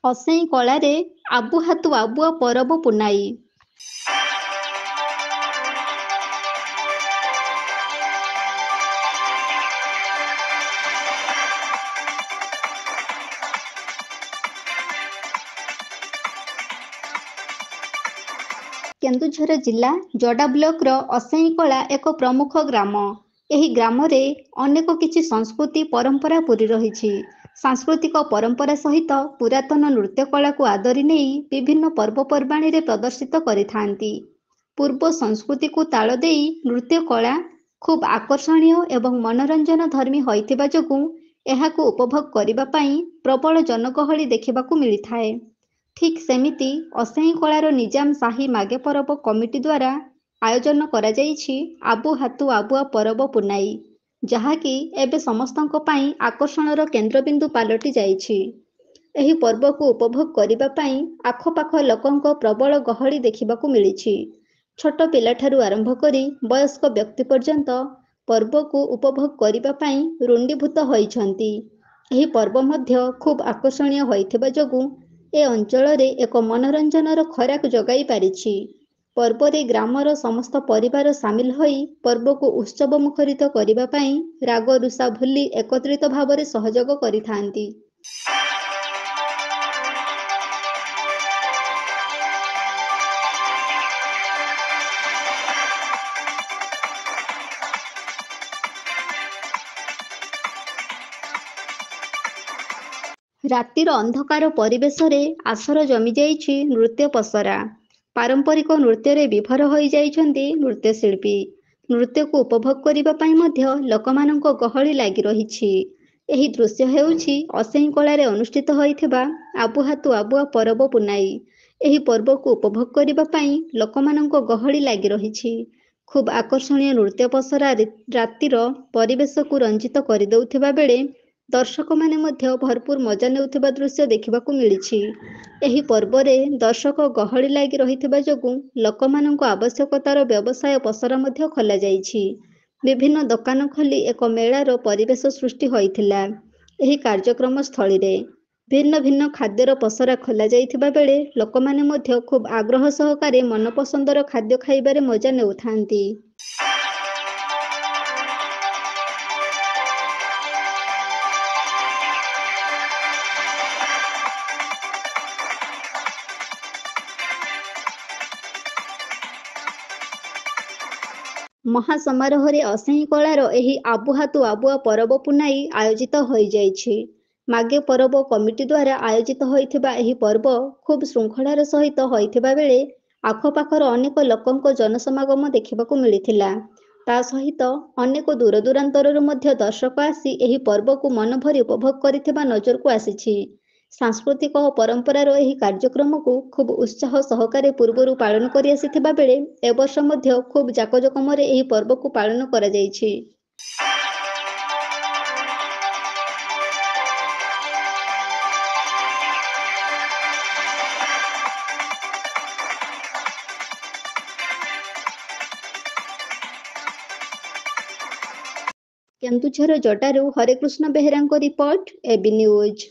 ଅସେଇଁ କଳାରେ ଆବୁ ହାତୁ ଆବୁଆ ପରବ ପୁନାଇ। କେନ୍ଦୁଝର ଜିଲ୍ଲା ଜଡ଼ା ବ୍ଲକର ଅସେଇଁ କଳା ଏକ ପ୍ରମୁଖ ଗ୍ରାମ। ଏହି ଗ୍ରାମରେ ଅନେକ କିଛି ସଂସ୍କୃତି ପରମ୍ପରା ପୂରି ରହିଛି। ସାଂସ୍କୃତିକ ପରମ୍ପରା ସହିତ ପୁରାତନ ନୃତ୍ୟ କଳାକୁ ଆଦରି ନେଇ ବିଭିନ୍ନ ପର୍ବପର୍ବାଣିରେ ପ୍ରଦର୍ଶିତ କରିଥାନ୍ତି। ପୂର୍ବ ସଂସ୍କୃତିକୁ ତାଳ ଦେଇ ନୃତ୍ୟ କଳା ଖୁବ୍ ଆକର୍ଷଣୀୟ ଏବଂ ମନୋରଞ୍ଜନ ଧର୍ମୀ ହୋଇଥିବା ଯୋଗୁଁ ଏହାକୁ ଉପଭୋଗ କରିବା ପାଇଁ ପ୍ରବଳ ଜନଗହଳି ଦେଖିବାକୁ ମିଳିଥାଏ। ଠିକ୍ ସେମିତି ଅସେଇଁ କଳାର ନିଜାମ ସାହି ମାଗେ ପରବ କମିଟି ଦ୍ୱାରା ଆୟୋଜନ କରାଯାଇଛି ଆବୁ ହାତୁ ଆବୁଆ ପରବ ପୁନାଇ, ଯାହାକି ଏବେ ସମସ୍ତଙ୍କ ପାଇଁ ଆକର୍ଷଣର କେନ୍ଦ୍ରବିନ୍ଦୁ ପାଲଟି ଯାଇଛି। ଏହି ପର୍ବକୁ ଉପଭୋଗ କରିବା ପାଇଁ ଆଖପାଖ ଲୋକଙ୍କ ପ୍ରବଳ ଗହଳି ଦେଖିବାକୁ ମିଳିଛି। ଛୋଟ ପିଲାଠାରୁ ଆରମ୍ଭ କରି ବୟସ୍କ ବ୍ୟକ୍ତି ପର୍ଯ୍ୟନ୍ତ ପର୍ବକୁ ଉପଭୋଗ କରିବା ପାଇଁ ରୁଣ୍ଡୀଭୂତ ହୋଇଛନ୍ତି। ଏହି ପର୍ବ ମଧ୍ୟ ଖୁବ୍ ଆକର୍ଷଣୀୟ ହୋଇଥିବା ଯୋଗୁଁ ଏ ଅଞ୍ଚଳରେ ଏକ ମନୋରଞ୍ଜନର ଖୋରାକ ଯୋଗାଇ ପାରିଛି। ପର୍ବରେ ଗ୍ରାମର ସମସ୍ତ ପରିବାର ସାମିଲ ହୋଇ ପର୍ବକୁ ଉତ୍ସବ ମୁଖରିତ କରିବା ପାଇଁ ରାଗ ରୁଷା ଭୁଲି ଏକତ୍ରିତ ଭାବରେ ସହଯୋଗ କରିଥାନ୍ତି। ରାତିର ଅନ୍ଧକାର ପରିବେଶରେ ଆସର ଜମିଯାଇଛି ନୃତ୍ୟ ପସରା। ପାରମ୍ପରିକ ନୃତ୍ୟରେ ବିଭୋର ହୋଇଯାଇଛନ୍ତି ନୃତ୍ୟଶିଳ୍ପୀ। ନୃତ୍ୟକୁ ଉପଭୋଗ କରିବା ପାଇଁ ମଧ୍ୟ ଲୋକମାନଙ୍କ ଗହଳି ଲାଗି ରହିଛି। ଏହି ଦୃଶ୍ୟ ହେଉଛି ଅସେଇଁ କଳାରେ ଅନୁଷ୍ଠିତ ହୋଇଥିବା ଆବୁ ହାତୁ ଆବୁଆ ପରବ ପୁନାଇ। ଏହି ପର୍ବକୁ ଉପଭୋଗ କରିବା ପାଇଁ ଲୋକମାନଙ୍କ ଗହଳି ଲାଗି ରହିଛି। ଖୁବ୍ ଆକର୍ଷଣୀୟ ନୃତ୍ୟ ପସରା ରାତିର ପରିବେଶକୁ ରଞ୍ଜିତ କରିଦେଉଥିବା ବେଳେ ଦର୍ଶକମାନେ ମଧ୍ୟ ଭରପୁର ମଜା ନେଉଥିବା ଦୃଶ୍ୟ ଦେଖିବାକୁ ମିଳିଛି। ଏହି ପର୍ବରେ ଦର୍ଶକ ଗହଳି ଲାଗି ରହିଥିବା ଯୋଗୁଁ ଲୋକମାନଙ୍କ ଆବଶ୍ୟକତାର ବ୍ୟବସାୟ ପସରା ମଧ୍ୟ ଖୋଲାଯାଇଛି। ବିଭିନ୍ନ ଦୋକାନ ଖୋଲି ଏକ ମେଳାର ପରିବେଶ ସୃଷ୍ଟି ହୋଇଥିଲା। ଏହି କାର୍ଯ୍ୟକ୍ରମ ସ୍ଥଳୀରେ ଭିନ୍ନ ଭିନ୍ନ ଖାଦ୍ୟର ପସରା ଖୋଲାଯାଇଥିବା ବେଳେ ଲୋକମାନେ ମଧ୍ୟ ଖୁବ୍ ଆଗ୍ରହ ସହକାରେ ମନପସନ୍ଦର ଖାଦ୍ୟ ଖାଇବାରେ ମଜା ନେଉଥାନ୍ତି। ମହାସମାରୋହରେ ଅସେଇଁ କଳାର ଏହି ଆବୁ ହାତୁ ଆବୁଆ ପରବ ପୁନାଇ ଆୟୋଜିତ ହୋଇଯାଇଛି। ମାଗେ ପରବ କମିଟି ଦ୍ୱାରା ଆୟୋଜିତ ହୋଇଥିବା ଏହି ପର୍ବ ଖୁବ୍ ଶୃଙ୍ଖଳାର ସହିତ ହୋଇଥିବା ବେଳେ ଆଖପାଖର ଅନେକ ଲୋକଙ୍କ ଜନସମାଗମ ଦେଖିବାକୁ ମିଳିଥିଲା। ତା ସହିତ ଅନେକ ଦୂରଦୂରାନ୍ତରରୁ ମଧ୍ୟ ଦର୍ଶକ ଆସି ଏହି ପର୍ବକୁ ମନଭରି ଉପଭୋଗ କରିଥିବା ନଜରକୁ ଆସିଛି। ସାଂସ୍କୃତିକ ଓ ପରମ୍ପରାର ଏହି କାର୍ଯ୍ୟକ୍ରମକୁ ଖୁବ୍ ଉତ୍ସାହ ସହକାରେ ପୂର୍ବରୁ ପାଳନ କରି ଆସିଥିବା ବେଳେ ଏବର୍ଷ ମଧ୍ୟ ଖୁବ୍ ଜାକଜମକରେ ଏହି ପର୍ବକୁ ପାଳନ କରାଯାଇଛି। କେନ୍ଦୁଝର ଜଟାରୁ ହରେକୃଷ୍ଣ ବେହେରାଙ୍କ ରିପୋର୍ଟ, এবি ନ୍ୟୁଜ୍।